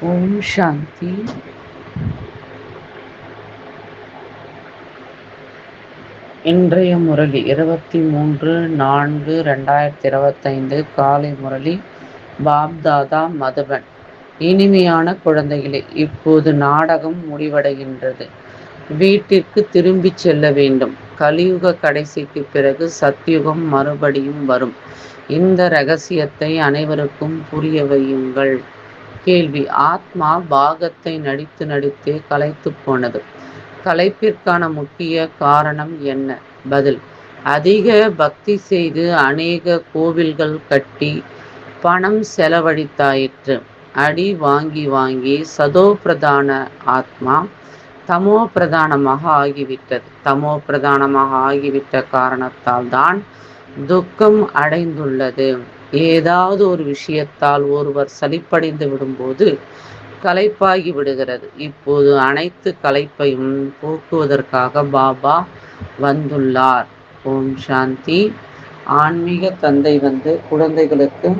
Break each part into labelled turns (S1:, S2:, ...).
S1: ஓம் சாந்தி. இன்றைய முரளி 23/4/2025 காலை முரளி. பாப்தாதா மதுபன். இனிமையான குழந்தைகளே, இப்போது நாடகம் முடிவடைகின்றது. வீட்டிற்கு திரும்பிச் செல்ல வேண்டும். கலியுக கடைசிக்கு பிறகு சத்யுகம் மறுபடியும் வரும். இந்த ரகசியத்தை அனைவருக்கும் புரிய வையுங்கள். கேள்வி: ஆத்மா பாகத்தை நடித்து நடித்தே களைத்துப் போனது. களைப்பிற்கான முக்கிய காரணம் என்ன? பதில்: அதிக பக்தி செய்து அநேக கோவில்கள் கட்டி பணம் செலவழித்தாயிற்று. அடி வாங்கி வாங்கி சதோ பிரதான ஆத்மா தமோ பிரதானமாக ஆகிவிட்டது. தமோ பிரதானமாக ஆகிவிட்ட காரணத்தால் தான் துக்கம் அடைந்துள்ளது. ஏதாவது ஒரு விஷயத்தால் ஒருவர் சலிப்படைந்து விடும்போது களைப்பாகி விடுகிறது. இப்போது அனைத்து களைப்பையும் போக்குவதற்காக பாபா வந்துள்ளார். ஓம் சாந்தி. ஆன்மீக தந்தை குழந்தைகளுக்கு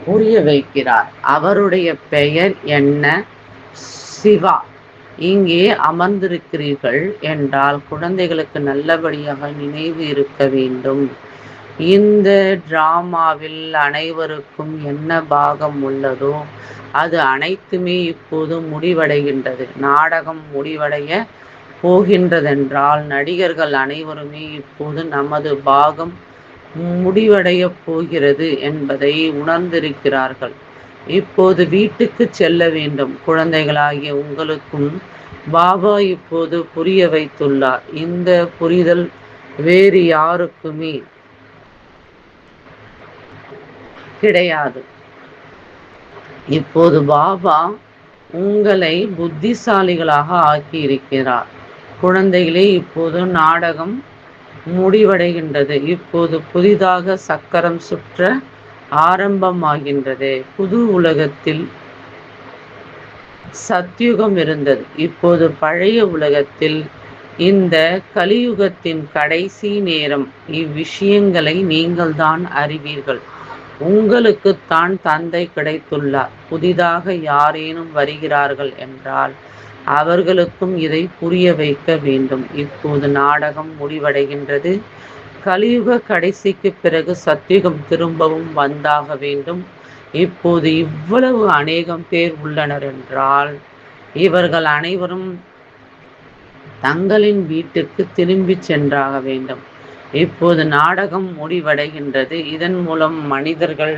S1: புரிய வைக்கிறார். அவருடைய பெயர் என்ன? சிவா. இங்கே அமர்ந்திருக்கிறீர்கள் என்றால் குழந்தைகளுக்கு நல்லபடியாக நினைவு இருக்க வேண்டும். இந்த டிராமாவில் அனைவருக்கும் என்ன பாகம் உள்ளதோ அது அனைத்துமே இப்போது முடிவடைகின்றது. நாடகம் முடிவடைய போகின்றதென்றால் நடிகர்கள் அனைவருமே இப்போது நமது பாகம் முடிவடைய போகிறது என்பதை உணர்ந்திருக்கிறார்கள். இப்போது வீட்டுக்கு செல்ல வேண்டும். குழந்தைகளாகிய உங்களுக்கும் பாபா இப்போது புரிய வைத்துள்ளார். இந்த புரிதல் வேறு யாருக்குமே கிடையாது. இப்போது பாபா உங்களை புத்திசாலிகளாக ஆக்கியிருக்கிறார். குழந்தைகளே, இப்போது நாடகம் முடிவடைகின்றது. இப்போது புதிதாக சக்கரம் சுற்ற ஆரம்பமாகின்றது. புது உலகத்தில் சத்யுகம் இருந்தது. இப்போது பழைய உலகத்தில் இந்த கலியுகத்தின் கடைசி நேரம். இவ்விஷயங்களை நீங்கள் தான் அறிவீர்கள். உங்களுக்குத்தான் தந்தை கிடைத்துள்ளார். புதிதாக யாரேனும் வருகிறார்கள் என்றால் அவர்களுக்கும் இதை புரிய வைக்க வேண்டும். இப்போது நாடகம் முடிவடைகின்றது. கலியுக கடைசிக்கு பிறகு சத்யுகம் திரும்பவும் வந்தாக வேண்டும். இப்போது இவ்வளவு அநேகம் பேர் உள்ளனர் என்றால் இவர்கள் அனைவரும் தங்களின் வீட்டுக்கு திரும்பி சென்றாக வேண்டும். இப்போது நாடகம் முடிவடைகின்றது. இதன் மூலம் மனிதர்கள்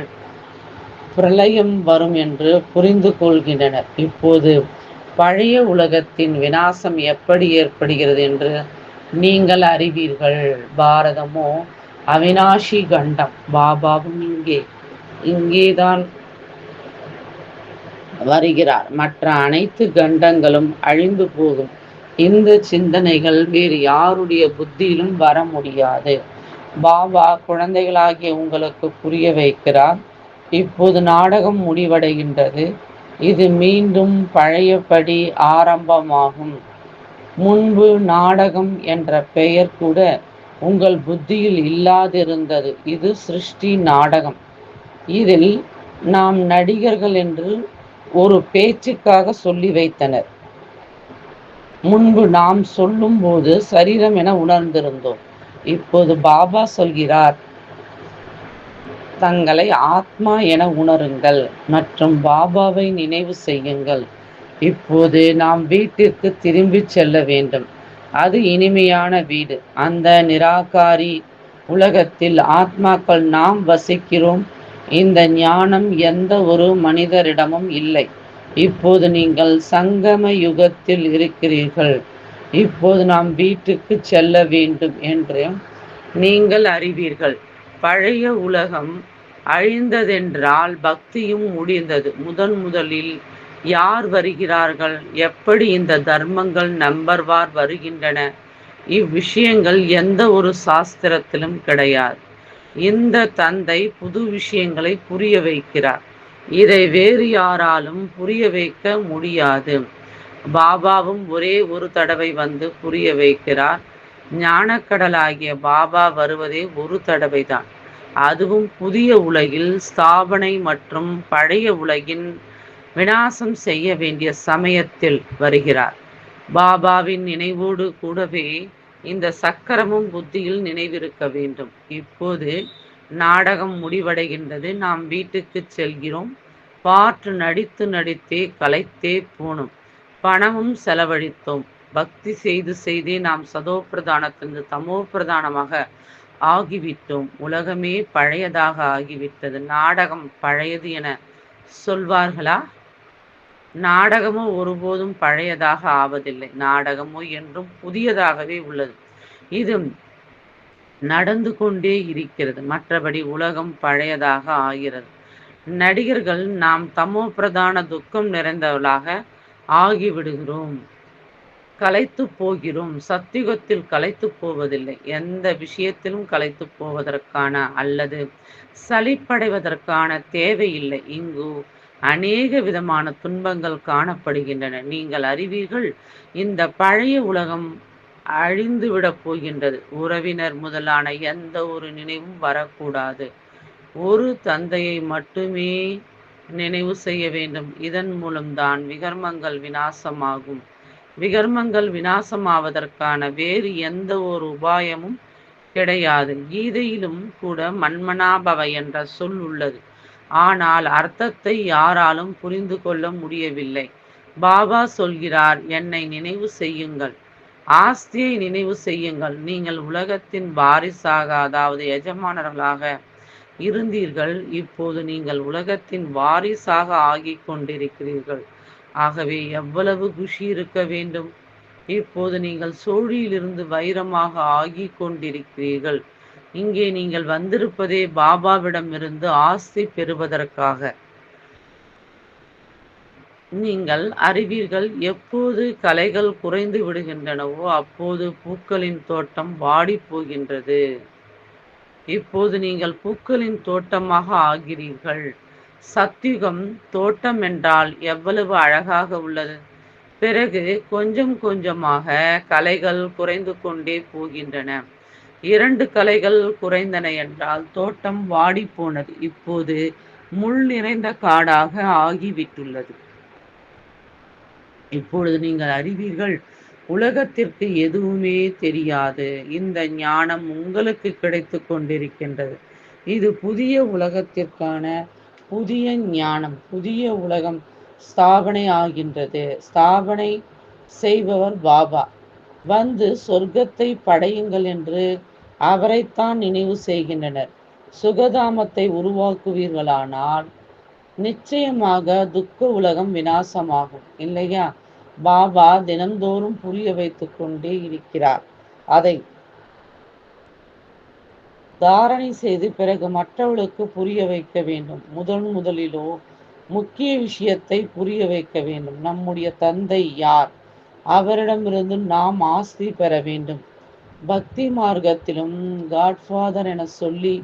S1: பிரளயம் வரும் என்று புரிந்து கொள்கின்றனர். இப்போது பழைய உலகத்தின் விநாசம் எப்படி ஏற்படுகிறது என்று நீங்கள் அறிவீர்கள். பாரதமோ அவினாஷி கண்டம். பாபாவும் இங்கேதான் வருகிறார். மற்ற அனைத்து கண்டங்களும் அழிந்து போகும். இந்த சிந்தனைகள் வேறு யாருடைய புத்தியிலும் வர முடியாது. பாபா குழந்தைகளாகிய உங்களுக்கு புரிய வைக்கிறார். இப்போது நாடகம் முடிவடைகின்றது. இது மீண்டும் பழையபடி ஆரம்பமாகும். முன்பு நாடகம் என்ற பெயர் கூட உங்கள் புத்தியில் இல்லாதிருந்தது. இது சிருஷ்டி நாடகம். இதில் நாம் நடிகர்கள் என்று ஒரு பேச்சுக்காக சொல்லி வைத்தனர். முன்பு நாம் சொல்லும் போது சரீரம் என உணர்ந்திருந்தோம். இப்போது பாபா சொல்கிறார், தங்களை ஆத்மா என உணருங்கள் மற்றும் பாபாவை நினைவு செய்யுங்கள். இப்போது நாம் வீட்டிற்கு திரும்பி செல்ல வேண்டும். அது இனிமையான வீடு. அந்த நிராகாரி உலகத்தில் ஆத்மாக்கள் நாம் வசிக்கிறோம். இந்த ஞானம் எந்த ஒரு மனிதரிடமும் இல்லை. இப்போது நீங்கள் சங்கம யுகத்தில் இருக்கிறீர்கள். இப்போது நாம் வீட்டுக்கு செல்ல வேண்டும் என்று நீங்கள் அறிவீர்கள். பழைய உலகம் அழிந்ததென்றால் பக்தியும் முடிந்தது. முதலில் யார் வருகிறார்கள்? எப்படி இந்த தர்மங்கள் நம்பர்வார் வருகின்றன? இவ்விஷயங்கள் எந்த ஒரு சாஸ்திரத்திலும் கிடையாது. இந்த தந்தை புது விஷயங்களை புரிய வைக்கிறார். இதை வேறு யாராலும் புரிய வைக்க முடியாது. பாபாவும் ஒரே ஒரு தடவை வந்து புரிய வைக்கிறார். ஞானக்கடலாகிய பாபா வருவதே ஒரு தடவைதான். அதுவும் புதிய உலகில் ஸ்தாபனை மற்றும் பழைய உலகின் விநாசம் செய்ய வேண்டிய சமயத்தில் வருகிறார். பாபாவின் நினைவோடு கூடவே இந்த சக்கரமும் புத்தியில் நினைவிருக்க வேண்டும். இப்போது நாடகம் முடிவடைகின்றது. நாம் வீட்டுக்கு செல்கிறோம். பாட்டு நடித்து நடித்தே களைத்தே போனோம். பணமும் செலவழித்தோம். பக்தி செய்து செய்தே நாம் சதோ பிரதானத்திலிருந்து தமோ பிரதானமாக ஆகிவிட்டோம். உலகமே பழையதாக ஆகிவிட்டது. நாடகம் பழையது என சொல்வார்களா? நாடகமோ ஒருபோதும் பழையதாக ஆவதில்லை. நாடகமோ என்றும் புதியதாகவே உள்ளது. இது நடந்து கொண்டே இருக்கிறது. மற்றபடி உலகம் பழையதாக ஆகிறது. நடிகர்கள் நாம் தமோ பிரதான துக்கம் நிறைந்தவர்களாக ஆகிவிடுகிறோம். களைத்து போகிறோம். சத்தியுகத்தில் களைத்து போவதில்லை. எந்த விஷயத்திலும் களைத்து போவதற்கான அல்லது சலிப்படைவதற்கான தேவையில்லை. இங்கு அநேக விதமான துன்பங்கள் காணப்படுகின்றன. நீங்கள் அறிவீர்கள், இந்த பழைய உலகம் அழிந்துவிடப் போகின்றது. உறவினர் முதலான எந்த ஒரு நினைவும் வரக்கூடாது. ஒரு தந்தையை மட்டுமே நினைவு செய்ய வேண்டும். இதன் மூலம்தான் விகர்மங்கள் விநாசமாகும். விகர்மங்கள் விநாசமாவதற்கான வேறு எந்த ஒரு உபாயமும் கிடையாது. கீதையிலும் கூட மன்மனாபவ என்ற சொல் உள்ளது. ஆனால் அர்த்தத்தை யாராலும் புரிந்து கொள்ள முடியவில்லை. பாபா சொல்கிறார், என்னை நினைவு செய்யுங்கள், ஆஸ்தியை நினைவு செய்யுங்கள். நீங்கள் உலகத்தின் வாரிசாக, அதாவது எஜமானர்களாக இருந்தீர்கள். இப்போது நீங்கள் உலகத்தின் வாரிசாக ஆகிக் கொண்டிருக்கிறீர்கள். ஆகவே எவ்வளவு குஷி இருக்க வேண்டும். இப்போது நீங்கள் சோழியிலிருந்து வைரமாக ஆகிக் கொண்டிருக்கிறீர்கள். இங்கே நீங்கள் வந்திருப்பதே பாபாவிடமிருந்து ஆஸ்தி பெறுவதற்காக. நீங்கள் அறிவீர்கள், எப்போது கலைகள் குறைந்து விடுகின்றனவோ அப்போது பூக்களின் தோட்டம் வாடி போகின்றது. இப்போது நீங்கள் பூக்களின் தோட்டமாக ஆகிறீர்கள். சத்யுகம் தோட்டம் என்றால் எவ்வளவு அழகாக உள்ளது. பிறகு கொஞ்சம் கொஞ்சமாக கலைகள் குறைந்து கொண்டே போகின்றன. 2 கலைகள் குறைந்தன என்றால் தோட்டம் வாடி போனது. இப்போது முள் நிறைந்த காடாக ஆகிவிட்டுள்ளது. இப்பொழுது நீங்கள் அறிவீர்கள், உலகத்திற்கு எதுவுமே தெரியாது. இந்த ஞானம் உங்களுக்கு கிடைத்து கொண்டிருக்கின்றது. இது புதிய உலகத்திற்கான புதிய ஞானம். புதிய உலகம் ஸ்தாபனை ஆகின்றது. ஸ்தாபனை செய்பவர் பாபா. வந்து சொர்க்கத்தை படையுங்கள் என்று அவரைத்தான் நினைவு செய்கின்றனர். சுகதாமத்தை உருவாக்குவீர்களானால் நிச்சயமாக துக்க உலகம் விநாசமாகும், இல்லையா? பாபா தினந்தோறும் புரிய வைத்து கொண்டே இருக்கிறார். அதை தாரணை செய்து பிறகு மற்றவர்களுக்கு புரிய வைக்க வேண்டும். முதலிலோ முக்கிய விஷயத்தை புரிய வைக்க வேண்டும். நம்முடைய தந்தை யார்? அவரிடமிருந்து நாம் ஆஸ்தி பெற வேண்டும். பக்தி மார்க்கத்திலும் காட்ஃபாதர் என சொல்லி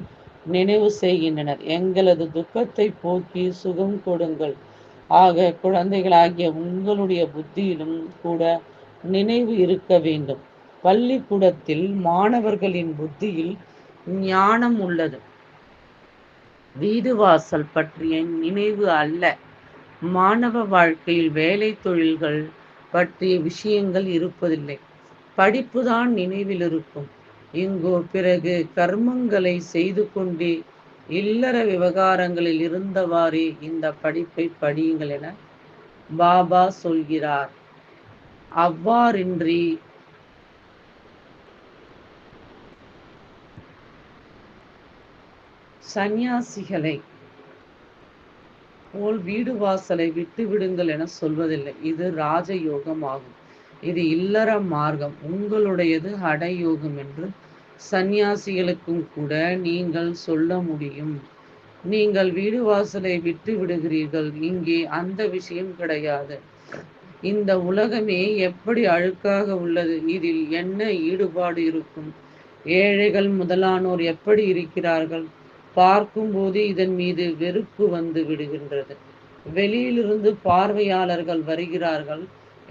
S1: நினைவு செய்கின்றனர். எங்களது துக்கத்தை போக்கி சுகம் கொடுங்கள். ஆக குழந்தைகளாகிய உங்களுடைய புத்தியிலும் கூட நினைவு இருக்க வேண்டும். பள்ளிக்கூடத்தில் மாணவர்களின் புத்தியில் ஞானம் உள்ளது. வீடு வாசல் பற்றிய நினைவு அல்ல. மாணவ வாழ்க்கையில் வேலை தொழில்கள் பற்றிய விஷயங்கள் இருப்பதில்லை. படிப்புதான் நினைவில் இருக்கும். இங்கோ பிறகு கர்மங்களை செய்து கொண்டே இல்லற விவகாரங்களில் இருந்தவாறே இந்த படிப்பை படியுங்கள் என பாபா சொல்கிறார். அவ்வாறின்றி சந்நியாசிகளை போல் வீடு வாசலை விட்டு விடுங்கள் என சொல்வதில்லை. இது ராஜயோகம் ஆகும். இது இல்லற மார்க்கம். உங்களுடையது ஹடயோகம் என்று சந்நியாசிகளுக்கும் கூட நீங்கள் சொல்ல முடியும். நீங்கள் வீடு வாசலை விட்டு விடுகிறீர்கள். இங்கே அந்த விஷயம் கிடையாது. இந்த உலகமே எப்படி அழுக்காக உள்ளது. இதில் என்ன ஈடுபாடு இருக்கும்? ஏழைகள் முதலானோர் எப்படி இருக்கிறார்கள்? பார்க்கும்போது இதன் மீது வெறுப்பு வந்து விடுகின்றது. வெளியிலிருந்து பார்வையாளர்கள் வருகிறார்கள்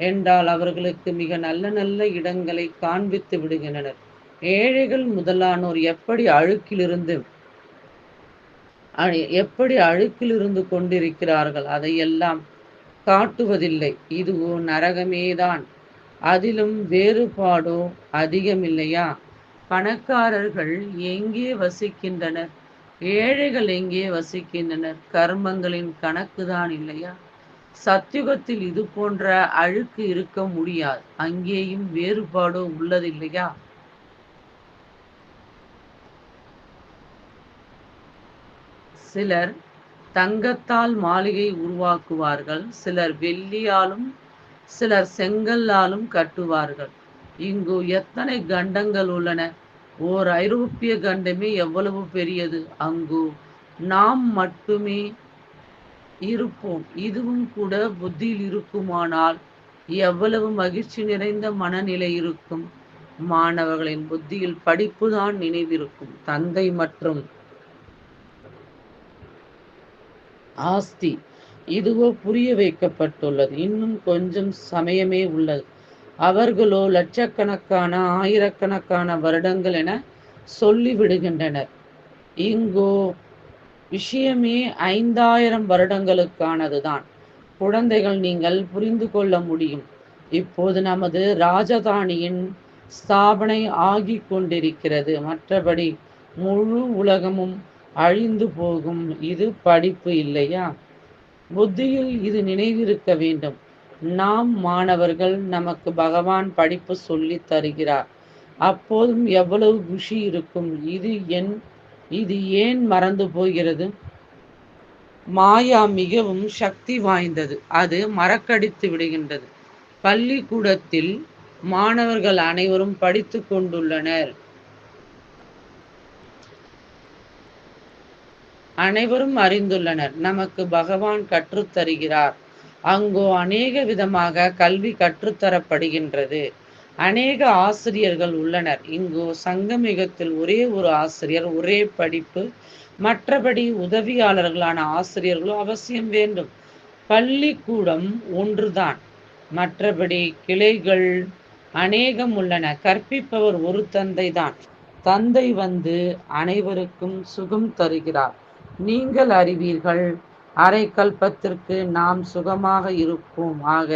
S1: என்றால் அவர்களுக்கு மிக நல்ல நல்ல இடங்களை காண்பித்து விடுகின்றனர். ஏழைகள் முதலானோர் எப்படி அழுக்கிலிருந்து எப்படி அழுக்கில் இருந்து கொண்டிருக்கிறார்கள் அதையெல்லாம் காட்டுவதில்லை. இதுவோ நரகமேதான். அதிலும் வேறுபாடோ அதிகமில்லையா? பணக்காரர்கள் எங்கே வசிக்கின்றனர்? ஏழைகள் எங்கே வசிக்கின்றனர்? கர்மங்களின் கணக்குதான் இல்லையா? சத்யுகத்தில் இது போன்ற அழுக்கு இருக்க முடியாது. அங்கேயும் வேறுபாடோ உள்ளதில்லையா? சிலர் தங்கத்தால் மாளிகை உருவாக்குவார்கள், சிலர் வெள்ளியாலும் சிலர் செங்கல்லாலும் கட்டுவார்கள். இங்கு எத்தனை கண்டங்கள் உள்ளன! ஓர் ஐரோப்பிய கண்டமே எவ்வளவு பெரியது! அங்கு நாம் மட்டுமே இருப்போம். இதுவும் கூட புத்தியில் இருக்குமானால் எவ்வளவு மகிழ்ச்சி நிறைந்த மனநிலை இருக்கும்! மாணவர்களின் புத்தியில் படிப்புதான் நினைவிருக்கும். தந்தை மற்றும் ஆஸ்தி இதுவோ புரிய வைக்கப்பட்டுள்ளது. இன்னும் கொஞ்சம் சமயமே உள்ளது. அவர்களோ லட்சக்கணக்கான ஆயிரக்கணக்கான வருடங்கள் என சொல்லிவிடுகின்றனர். இங்கோ விஷயமே 5000 வருடங்களுக்கானதுதான். குழந்தைகள், நீங்கள் புரிந்து கொள்ள முடியும். இப்போது நமது ராஜதானியின் ஸ்தாபனை ஆகிக் கொண்டிருக்கிறது. மற்றபடி முழு உலகமும் அழிந்து போகும். இது படிப்பு இல்லையா? புத்தியில் இது நினைவிருக்க வேண்டும். நாம் மாணவர்கள், நமக்கு பகவான் படிப்பு சொல்லி தருகிறார். அப்போதும் எவ்வளவு குஷி இருக்கும்! இது ஏன் மறந்து போகிறது? மாயா மிகவும் சக்தி வாய்ந்தது. அது மறக்கடித்து விடுகின்றது. பள்ளிக்கூடத்தில் மாணவர்கள் அனைவரும் படித்து கொண்டுள்ளனர். அனைவரும் அறிந்துள்ளனர். நமக்கு பகவான் கற்றுத்தருகிறார். அங்கோ அநேக விதமாக கல்வி கற்றுத்தரப்படுகின்றது. அநேக ஆசிரியர்கள் உள்ளனர். இங்கோ சங்கமிகத்தில் ஒரே ஒரு ஆசிரியர், ஒரே படிப்பு. மற்றபடி உதவியாளர்களான ஆசிரியர்களோ அவசியம் வேண்டும். பள்ளிக்கூடம் ஒன்றுதான், மற்றபடி கிளைகள் அநேகம் உள்ளன. கற்பிப்பவர் ஒரு தந்தை தான். தந்தை வந்து அனைவருக்கும் சுகம் தருகிறார். நீங்கள் அறிவீர்கள், அரை கல்பத்திற்கு நாம் சுகமாக இருப்போம். ஆக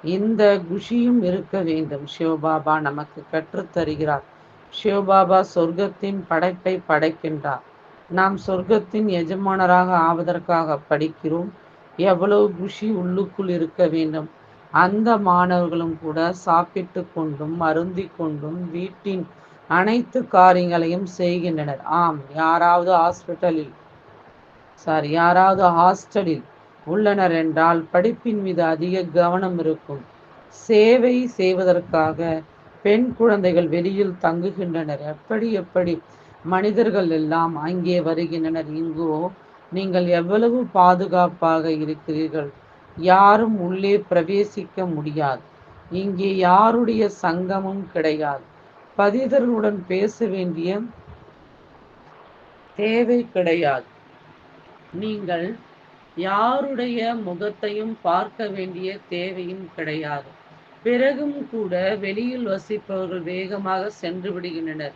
S1: இந்த குஷியும் இருக்க வேண்டும். சிவபாபா நமக்கு கற்றுத் தருகிறார். சிவபாபா சொர்க்கத்தின் படைப்பை படைக்கின்றார். நாம் சொர்க்கத்தின் எஜமானராக ஆவதற்காக படிக்கிறோம். எவ்வளவு குஷி உள்ளுக்குள் இருக்க வேண்டும்! அந்த மாணவர்களும் கூட சாப்பிட்டு கொண்டும் அருந்தி கொண்டும் வீட்டின் அனைத்து காரியங்களையும் செய்கின்றனர். ஆம், யாராவது ஹாஸ்டலில் உள்ளனர் என்றால் படிப்பின் மீது அதிக கவனம் இருக்கும். சேவை செய்வதற்காக பெண் குழந்தைகள் வெளியில் தங்குகின்றனர். எப்படி மனிதர்கள் எல்லாம் அங்கே வருகின்றனர். இங்கோ நீங்கள் எவ்வளவு பாதுகாப்பாக இருக்கிறீர்கள். யாரும் உள்ளே பிரவேசிக்க முடியாது. இங்கே யாருடைய சங்கமும் கிடையாது. பதிதர்களுடன் பேச வேண்டிய தேவை கிடையாது. நீங்கள் யாருடைய முகத்தையும் பார்க்க வேண்டிய தேவையும் கிடையாது. பிறகும் கூட வெளியில் வசிப்பவர்கள் வேகமாக சென்று விடுகின்றனர்.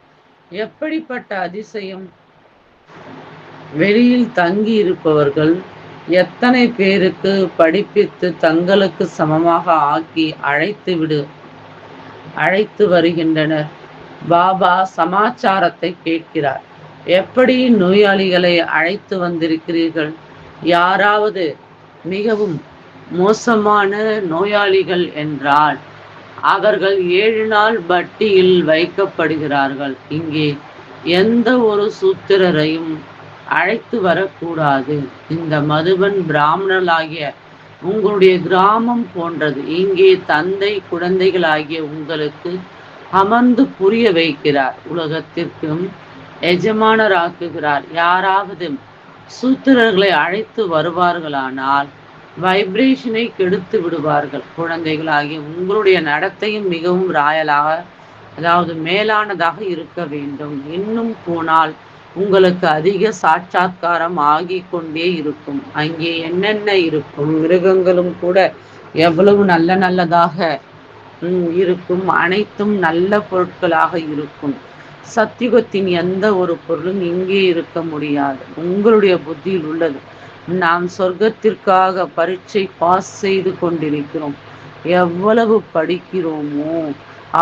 S1: எப்படிப்பட்ட அதிசயம்! வெளியில் தங்கி இருப்பவர்கள் எத்தனை பேருக்கு படிப்பித்து தங்களுக்கு சமமாக ஆக்கி அழைத்து வருகின்றனர். பாபா சமாச்சாரத்தை கேட்கிறார். எப்படி நோயாளிகளை அழைத்து வந்திருக்கிறீர்கள்? யாராவது மிகவும் மோசமான நோயாளிகள் என்றால் அவர்கள் 7 நாள் பட்டியில் வைக்கப்படுகிறார்கள். இங்கே எந்த ஒரு சூத்திரரையும் அழைத்து வரக்கூடாது. இந்த மதுபன் பிராமணர்களாகிய உங்களுடைய கிராமம் போன்றது. இங்கே தந்தை குழந்தைகளாகிய உங்களுக்கு அமர்ந்து புரிய வைக்கிறார். உலகத்திற்கும் எஜமானராக்குகிறார். யாராவது சூத்திரர்களை அழைத்து வருவார்களானால் வைப்ரேஷனை கெடுத்து விடுவார்கள். குழந்தைகளாகிய உங்களுடைய நடத்தையும் மிகவும் ராயலாக, அதாவது மேலானதாக இருக்க வேண்டும். இன்னும் போனால் உங்களுக்கு அதிக சாட்சாத்காரம் ஆகிக் கொண்டே இருக்கும். அங்கே என்னென்ன இருக்கும்? மிருகங்களும் கூட எவ்வளவு நல்லதாக இருக்கும். அனைத்தும் நல்ல பொருட்களாக இருக்கும். சத்தியுகத்தின் எந்த ஒரு பொருளும் இங்கே இருக்க முடியாது. உங்களுடைய புத்தியில் உள்ளது. நாம் சொர்க்கத்திற்காக பரீட்சை பாஸ் செய்து கொண்டிருக்கிறோம். எவ்வளவு படிக்கிறோமோ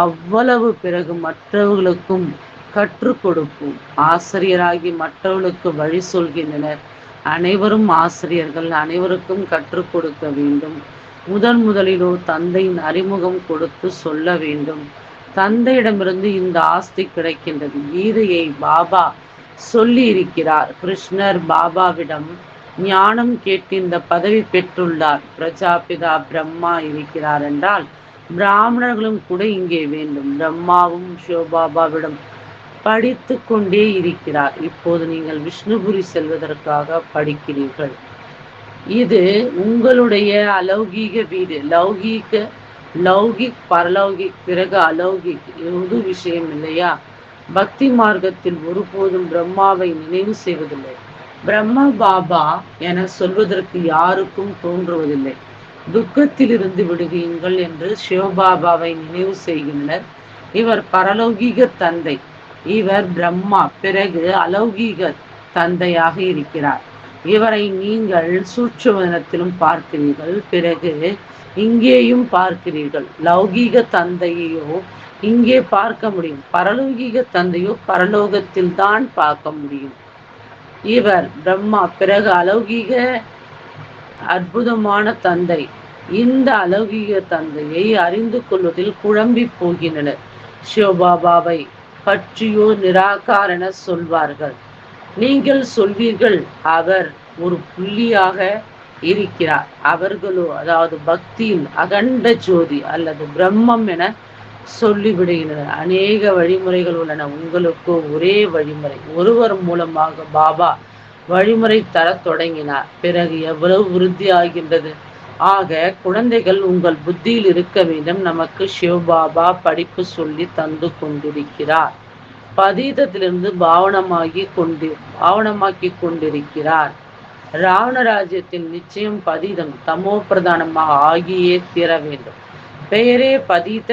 S1: அவ்வளவு பிறகு மற்றவர்களுக்கும் கற்றுக் கொடுப்போம். ஆசிரியராகி மற்றவர்களுக்கு வழி சொல்கின்றனர். அனைவரும் ஆசிரியர்கள், அனைவருக்கும் கற்றுக் கொடுக்க வேண்டும். முதலிலோ தந்தையின் அறிமுகம் கொடுத்து சொல்ல வேண்டும். தந்தையிடமிருந்து இந்த ஆஸ்தி கிடைக்கின்றது. கீதையை பாபா சொல்லி இருக்கிறார். கிருஷ்ணர் பாபாவிடம் ஞானம் கேட்டு இந்த பதவி பெற்றுள்ளார். பிரஜாபிதா பிரம்மா இருக்கிறார் என்றால் பிராமணர்களும் கூட இங்கே வேண்டும். பிரம்மாவும் சிவபாபாவிடம் படித்து கொண்டே இருக்கிறார். இப்போது நீங்கள் விஷ்ணுபுரி செல்வதற்காக படிக்கிறீர்கள். இது உங்களுடைய அலௌகீக வீடு. லௌகிக் பரலௌகிக் பிறகு அலௌகிக், இது விஷயம் இல்லையா? பக்தி மார்க்கத்தில் ஒருபோதும் பிரம்மாவை நினைவு செய்வதில்லை. பிரம்மா பாபா என சொல்வதற்கு யாருக்கும் தோன்றுவதில்லை. துக்கத்திலிருந்து விடுவீங்கள் என்று சிவபாபாவை நினைவு செய்கின்றனர். இவர் பரலௌகீக தந்தை. இவர் பிரம்மா, பிறகு அலௌகீக தந்தையாக இருக்கிறார். இவரை நீங்கள் சூட்சுமத்திலும் பார்க்கிறீர்கள், பிறகு இங்கேயும் பார்க்கிறீர்கள். லௌகீக தந்தையோ இங்கே பார்க்க முடியும், பரலௌகீக தந்தையோ பரலோகத்தில் தான் பார்க்க முடியும். இவர் பிரம்மா, பிறகு அலௌகீக அற்புதமான தந்தை. இந்த அலௌகீக தந்தையை அறிந்து கொள்வதில் குழம்பி போகின்றனர். சிவபாபாவை பற்றியோ நிராகாரண சொல்வார்கள். நீங்கள் சொல்வீர்கள் அவர் ஒரு புள்ளியாக இருக்கிறார். அவர்களோ அதாவது பக்தியில் அகண்ட ஜோதி அல்லது பிரம்மம் என சொல்லிவிடுகின்றனர். அநேக வழிமுறைகள் உள்ளன. உங்களுக்கு ஒரே வழிமுறை. ஒருவர் மூலமாக பாபா வழிமுறை தர தொடங்கினார். பிறகு எவ்வளவு விருத்தி ஆகின்றது. ஆக குழந்தைகள் உங்கள் புத்தியில் இருக்க வேண்டும். நமக்கு சிவபாபா படிப்பு சொல்லி தந்து கொண்டிருக்கிறார். பதீதத்திலிருந்து பாவனமாக்கி கொண்டிருக்கிறார். ராவண ராஜ்யத்தில் நிச்சயம் பதீதம் தமோ பிரதானமாக ஆகியே தீர வேண்டும். பெயரே பதீத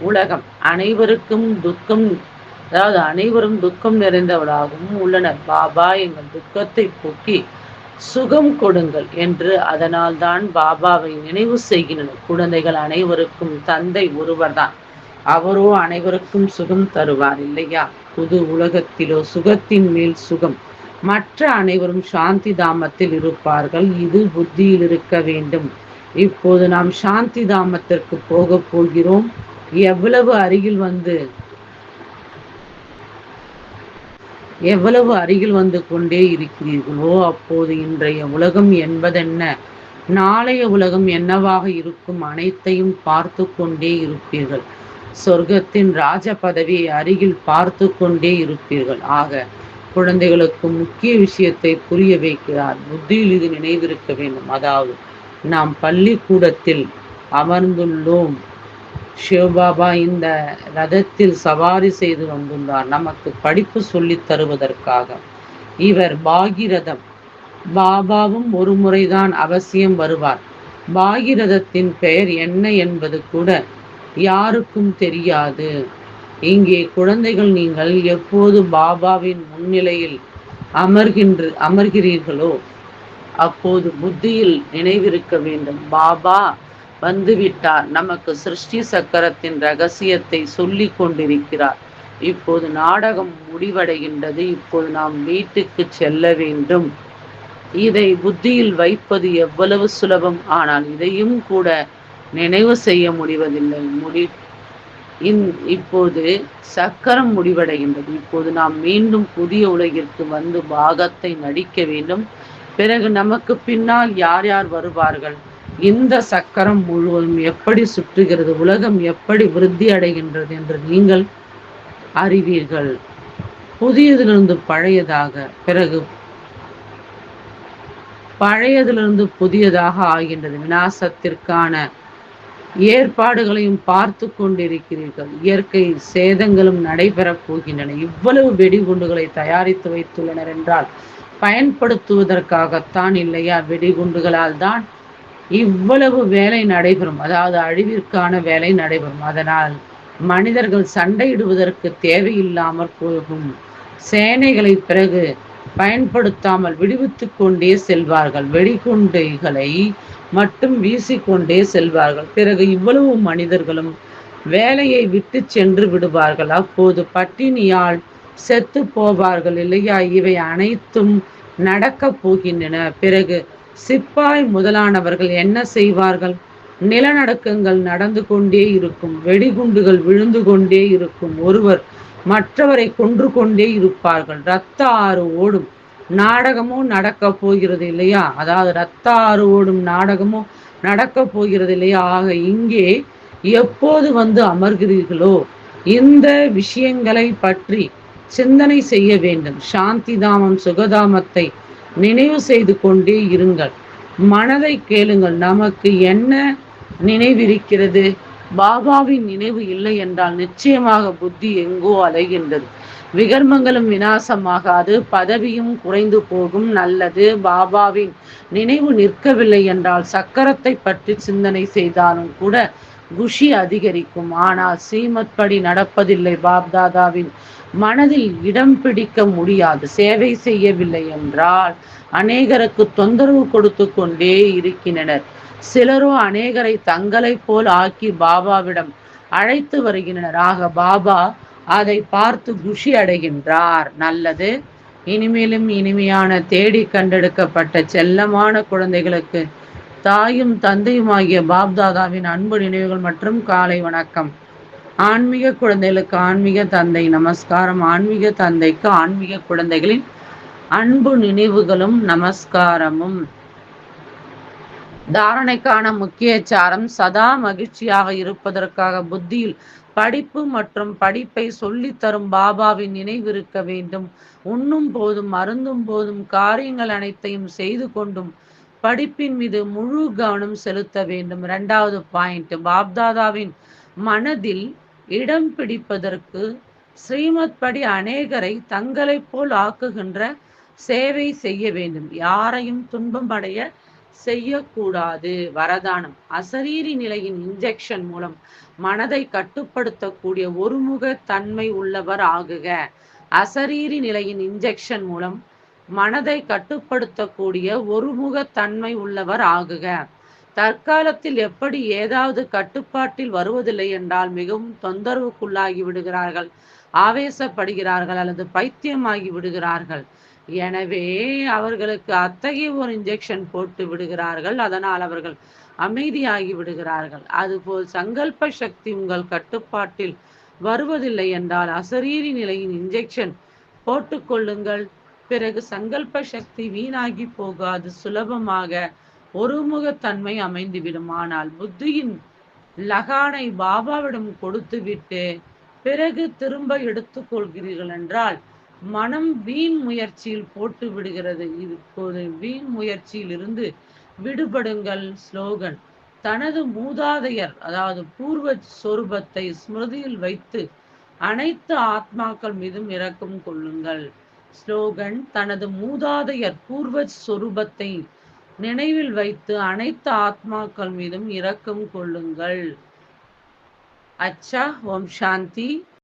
S1: உலகம். அனைவருக்கும் துக்கம், அதாவது அனைவரும் துக்கம் நிறைந்தவர்களாகவும் உள்ளனர். பாபா எங்கள் துக்கத்தை போக்கி சுகம் கொடுங்கள் என்று அதனால் தான் பாபாவை நினைவு செய்கின்றனர். குழந்தைகள் அனைவருக்கும் தந்தை ஒருவர்தான். அவரோ அனைவருக்கும் சுகம் தருவார் இல்லையா? புது உலகத்திலோ சுகத்தின் மேல் சுகம். மற்ற அனைவரும் சாந்தி தாமத்தில் இருப்பார்கள். இது புத்தியில் இருக்க வேண்டும். இப்போது நாம் சாந்தி தாமத்திற்கு போக போகிறோம். எவ்வளவு அருகில் வந்து கொண்டே இருக்கிறீர்களோ அப்போது இன்றைய உலகம் என்பதென்ன, நாளைய உலகம் என்னவாக இருக்கும் அனைத்தையும் பார்த்து கொண்டே இருப்பீர்கள். சொர்க்கத்தின் ராஜ பதவியை அருகில் பார்த்து கொண்டே இருப்பீர்கள். ஆக குழந்தைகளுக்கு முக்கிய விஷயத்தை புரிய வைக்கிறார். புத்தியில் இது நினைவிருக்க வேண்டும். அதாவது நாம் பள்ளிக்கூடத்தில் அமர்ந்துள்ளோம். சிவபாபா இந்த ரதத்தில் சவாரி செய்து வந்துள்ளார், நமக்கு படிப்பு சொல்லி தருவதற்காக. இவர் பாகிரதம். பாபாவும் ஒரு முறைதான் அவசியம் வருவார். பாகிரதத்தின் பெயர் என்ன என்பது கூட யாருக்கும் தெரியாது. இங்கே குழந்தைகள் நீங்கள் எப்போது பாபாவின் முன்னிலையில் அமர்கிறீர்களோ அப்போது புத்தியில் நினைவிருக்க வேண்டும். பாபா வந்துவிட்டார். நமக்கு சிருஷ்டி சக்கரத்தின் ரகசியத்தை சொல்லி கொண்டிருக்கிறார். இப்போது நாடகம் முடிவடைகின்றது. இப்போது நாம் வீட்டுக்கு செல்ல வேண்டும். இதை புத்தியில் வைப்பது எவ்வளவு சுலபம். ஆனால் இதையும் கூட நினைவு செய்ய முடிவதில்லை. இப்போது சக்கரம் முடிவடைகின்றது. இப்போது நாம் மீண்டும் புதிய உலகிற்கு வந்து பாகத்தை நடிக்க வேண்டும். பிறகு நமக்கு பின்னால் யார் யார் வருவார்கள், இந்த சக்கரம் முழுவதும் எப்படி சுற்றுகிறது, உலகம் எப்படி விருத்தி அடைகின்றது என்று நீங்கள் அறிவீர்கள். புதியதிலிருந்து பழையதாக, பிறகு பழையதிலிருந்து புதியதாக ஆகின்றது. விநாசத்திற்கான ஏற்பாடுகளையும் பார்த்து கொண்டிருக்கிறீர்கள். இயற்கை சேதங்களும் நடைபெறப் போகின்றன. இவ்வளவு வெடிகுண்டுகளை தயாரித்து வைத்துள்ளனர் என்றால் பயன்படுத்துவதற்காகத்தான் இல்லையா? வெடிகுண்டுகளால் தான் இவ்வளவு வேலை நடைபெறும். அதாவது அழிவிற்கான வேலை நடைபெறும். அதனால் மனிதர்கள் சண்டையிடுவதற்கு தேவையில்லாமற் போகும். சேனைகளை பிறகு பயன்படுத்தாமல் விடுவித்துக் கொண்டே செல்வார்கள். வெடிகுண்டுகளை மட்டும் வீசிக்கொண்டே செல்வார்கள். பிறகு இவ்வளவு மனிதர்களும் வேலையை விட்டு சென்று விடுவார்கள். அப்போது பட்டினியால் செத்து போவார்கள் இல்லையா? இவை அனைத்தும் நடக்கப் போகின்றன. பிறகு சிப்பாய் முதலானவர்கள் என்ன செய்வார்கள்? நிலநடுக்கங்கள் நடந்து கொண்டே இருக்கும். வெடிகுண்டுகள் விழுந்து கொண்டே இருக்கும். ஒருவர் மற்றவரை கொன்று கொண்டே இருப்பார்கள். இரத்த ஆறு ஓடும் நாடகமும் நடக்க போகிறது இல்லையா? அதாவது இரத்த ஆறு ஓடும் நாடகமும் நடக்க போகிறது இல்லையா? ஆக இங்கே எப்போது வந்து அமர்கிறீர்களோ இந்த விஷயங்களை பற்றி சிந்தனை செய்ய வேண்டும். சாந்தி தாமம் சுகதாமத்தை நினைவு செய்து கொண்டே இருங்கள். மனதை கேளுங்கள். நமக்கு என்ன நினைவிருக்கிறது? பாபாவின் நினைவு இல்லை என்றால் நிச்சயமாக புத்தி எங்கோ அலைகின்றது. விகர்மங்களும் விநாசமாகாது, பதவியும் குறைந்து போகும். நல்லது. பாபாவின் நினைவு நிற்கவில்லை என்றால் சக்கரத்தை பற்றி சிந்தனை செய்தாலும் கூட குஷி அதிகரிக்கும். ஆனால் ஸ்ரீமத் படி நடப்பதில்லை. பாப்தாதாவின் மனதில் இடம் பிடிக்க முடியாது. சேவை செய்யவில்லை என்றால் அநேகருக்கு தொந்தரவு கொடுத்து கொண்டே இருக்கின்றனர். சிலரோ அநேகரை தங்களை போல் ஆக்கி பாபாவிடம் அழைத்து வருகின்றனர். ஆக பாபா அதை பார்த்து குஷி அடைகின்றார். நல்லது. இனிமேலும் இனிமையான தேடி கண்டெடுக்கப்பட்ட செல்லமான குழந்தைகளுக்கு தாயும் தந்தையுமாகிய பாப்தாதாவின் அன்பு நினைவுகள் மற்றும் காலை வணக்கம். ஆன்மீக குழந்தைகளுக்கு ஆன்மீக தந்தை நமஸ்காரம். ஆன்மீக தந்தைக்கு ஆன்மீக குழந்தைகளின் அன்பு நினைவுகளும் நமஸ்காரமும். தாரணைக்கான முக்கிய சாரம்: சதா மகிழ்ச்சியாக இருப்பதற்காக புத்தியில் படிப்பு மற்றும் படிப்பை சொல்லித்தரும் பாபாவின் நினைவு இருக்க வேண்டும். உண்ணும் போதும் அருந்தும் போதும் காரியங்கள் அனைத்தையும் செய்து கொண்டும் படிப்பின் மீது முழு கவனம் செலுத்த வேண்டும். 2வது பாயிண்ட்: பாப்தாதாவின் மனதில் இடம் பிடிப்பதற்கு ஸ்ரீமத் படி அநேகரை தங்களை போல் ஆக்குகின்ற சேவை செய்ய வேண்டும். யாரையும் துன்பம் அடைய செய்யக்கூடாது. வரதானம்: அசரீரி நிலையின் இன்ஜெக்ஷன் மூலம் மனதை கட்டுப்படுத்தக்கூடிய ஒருமுக தன்மை உள்ளவர் ஆகுக. அசரீரி நிலையின் இன்ஜெக்ஷன் மூலம் மனதை கட்டுப்படுத்தக்கூடிய ஒருமுக தன்மை உள்ளவர் ஆகுக. தற்காலத்தில் எப்படி ஏதாவது கட்டுப்பாட்டில் வருவதில்லை என்றால் மிகவும் தொந்தரவுக்குள்ளாகி விடுகிறார்கள், ஆவேசப்படுகிறார்கள் அல்லது பைத்தியமாகி விடுகிறார்கள். எனவே அவர்களுக்கு அத்தகைய ஒரு இன்ஜெக்ஷன் போட்டு விடுகிறார்கள். அதனால் அவர்கள் அமைதியாகி விடுகிறார்கள். அதுபோல் சங்கல்ப சக்தி உங்கள் கட்டுப்பாட்டில் வருவதில்லை என்றால் அசரீரி நிலையின் இன்ஜெக்ஷன் போட்டுக்கொள்ளுங்கள். பிறகு சங்கல்ப சக்தி வீணாகி போகாது, சுலபமாக ஒருமுகத்தன்மை அமைந்துவிடும். ஆனால் புத்தியின் லகானை பாபாவிடம் கொடுத்துவிட்டு பிறகு திரும்ப எடுத்துக்கொள்கிறீர்கள் என்றால் மனம் வீண் முயற்சியில் போட்டு விடுகிறது. இப்போது வீண் முயற்சியில் இருந்து விடுபடுங்கள். ஸ்லோகன்: தனது மூதாதையர் அதாவது பூர்வ சொரூபத்தை ஸ்மிருதியில் வைத்து அனைத்து ஆத்மாக்கள் மீதும் இரக்கம் கொள்ளுங்கள். ஸ்லோகன்: தனது மூதாதையர் பூர்வ சொரூபத்தை நினைவில் வைத்து அனைத்து ஆத்மாக்கள் மீதும் இரக்கம் கொள்ளுங்கள். அச்சா. ஓம் சாந்தி.